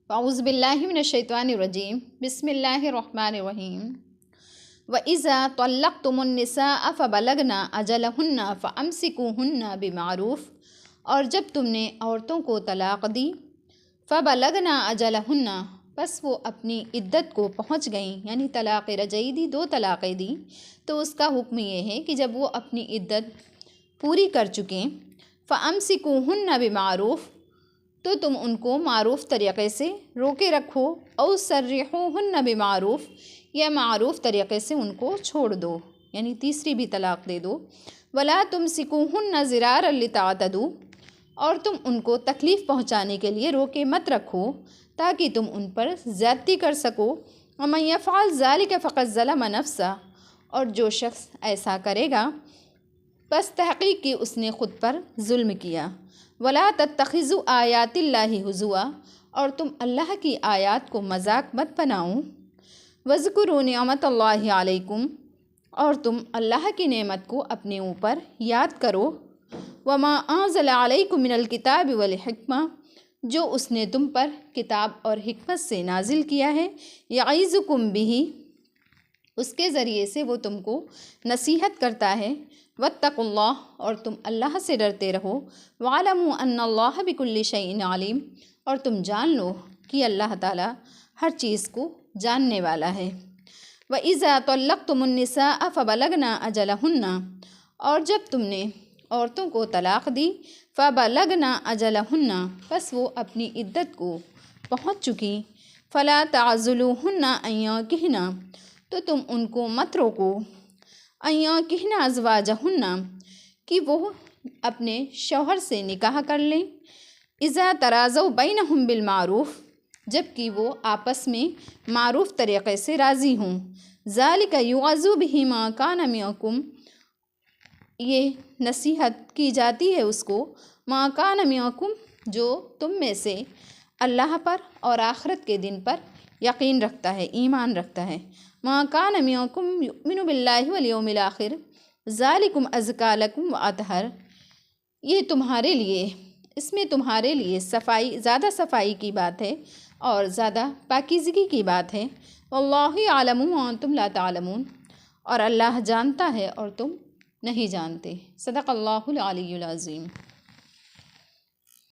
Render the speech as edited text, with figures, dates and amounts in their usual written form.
اعوذ باللہ من الشیطان الرجیم بسم اللہ الرحمن الرحیم وَإِذَا طَلَّقْتُمُ النِّسَاءَ فَبَلَغْنَ أَجَلَهُنَّ فَأَمْسِكُوهُنَّ بِمَعْرُوفٍ، اور جب تم نے عورتوں کو طلاق دی فَبَلَغْنَ أَجَلَهُنَّ، بس وہ اپنی عدت کو پہنچ گئیں، یعنی طلاق رجعی دی، 2 طلاقیں دی، تو اس کا حکم یہ ہے کہ جب وہ اپنی عدت پوری کر چکیں فَأَمْسِكُوهُنَّ بِمَعْرُوفٍ، تو تم ان کو معروف طریقے سے روکے رکھو، او سرحوہن بمعروف، یا معروف طریقے سے ان کو چھوڑ دو، یعنی تیسری بھی طلاق دے دو۔ ولا تمسکوہن ضرارا لتعتدوا، اور تم ان کو تکلیف پہنچانے کے لیے روکے مت رکھو تاکہ تم ان پر زیادتی کر سکو۔ ومن یفعل ذلک فقد ظلم نفسہ، اور جو شخص ایسا کرے گا پس تحقیق کہ اس نے خود پر ظلم کیا۔ ولا تتخذوا آیات اللہ ہزوا، اور تم اللہ کی آیات کو مذاق مت بناؤ۔ واذکروا نعمت اللہ علیکم، اور تم اللہ کی نعمت کو اپنے اوپر یاد کرو۔ وما انزل علیکم من الکتاب والحکمہ، جو اس نے تم پر کتاب اور حکمت سے نازل کیا ہے۔ یعظکم بہ، اس کے ذریعے سے وہ تم کو نصیحت کرتا ہے۔ واتقوا اللہ، اور تم اللہ سے ڈرتے رہو۔ وَاعْلَمُوا أَنَّ اللَّهَ بِكُلِّ شَيْءٍ عَلِيمٌ، اور تم جان لو کہ اللہ تعالیٰ ہر چیز کو جاننے والا ہے۔ وَإِذَا طَلَّقْتُمُ النِّسَاءَ فَبَلَغْنَ أَجَلَهُنَّ، اور جب تم نے عورتوں کو طلاق دی فَبَلَغْنَ أَجَلَهُنَّ، پس وہ اپنی عدت کو پہنچ چکی۔ فَلَا تَعْضُلُوهُنَّ أَن يَنكِحْنَ، تو تم ان کو مت روکو، أَن يَنكِحْنَ أَزْوَاجَهُنَّ، کہ وہ اپنے شوہر سے نکاح کر لیں۔ اذا تراضوا بینہم بالمعروف، جب کہ وہ آپس میں معروف طریقے سے راضی ہوں۔ ذالک یوعظ بہ من کان منکم، یہ نصیحت کی جاتی ہے اس کو، من کان منکم، جو تم میں سے اللہ پر اور آخرت کے دن پر یقین رکھتا ہے، ایمان رکھتا ہے۔ من کان منکم یؤمن باللہ والیوم الآخر ذالکم ازکی لکم واطہر، یہ تمہارے لیے، اس میں تمہارے لیے صفائی، زیادہ صفائی کی بات ہے اور زیادہ پاکیزگی کی بات ہے۔ واللہ یعلم وانتم لا تعلمون، اور اللہ جانتا ہے اور تم نہیں جانتے۔ صدق اللہ العلی العظیم۔